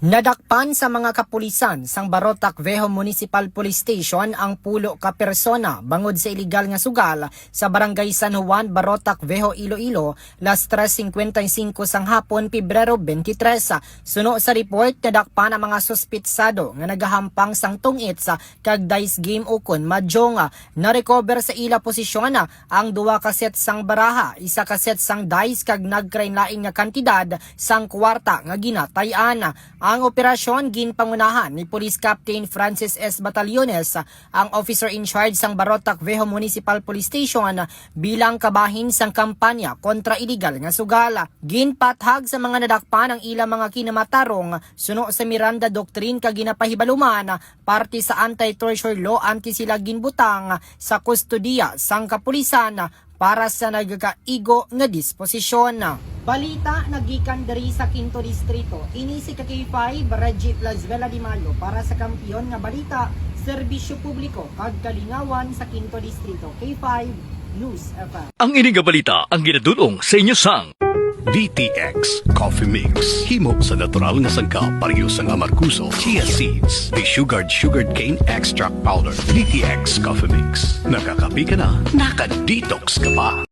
Nadakpan sa mga kapulisan sang Barotac Vejo Municipal Police Station ang pulo ka persona bangod sa iligal nga sugal sa Barangay San Juan, Barotac Vejo, Iloilo, las 3:55 sang hapon, Pebrero 23. Suno sa report, nadakpan ang mga suspitsado nga nagahampang sang tungits kag dice game ukon mahjong. Na-recover sa ila posisyon ang 2 ka set sang baraha, 1 ka set sang dice kag nagkrain laing nga kantidad sang kwarta nga ginatayan. Ang operasyon ginpangunahan ni Police Captain Francis S. Batallones, ang officer in charge sang Barotac Vejo Municipal Police Station, bilang kabahin sang kampanya kontra iligal nga sugal. Ginpathag sa mga nadakpan ang ilang mga kinamatarong suno sa Miranda Doctrine kag ginapahibaluman parte sa anti-torture law anti sila ginbutang sa kustodiya sang kapulisan para sa nagkaigo nga disposisyon. Balita nagikan diri sa Quinto Distrito. Ini si K5 Reggie Plazuela Di Malo para sa kampiyon nga balita, serbisyo publiko kag kalingawan sa Quinto Distrito. K5 News FM. Ang ining balita ang ginadulong sa inyo sang DTX Coffee Mix. Himo sa natural nga sangkap pareho sang amarkuso, chia seeds, sugared cane extract powder. DTX Coffee Mix. Nakakapi ka na, naka-detox ka pa.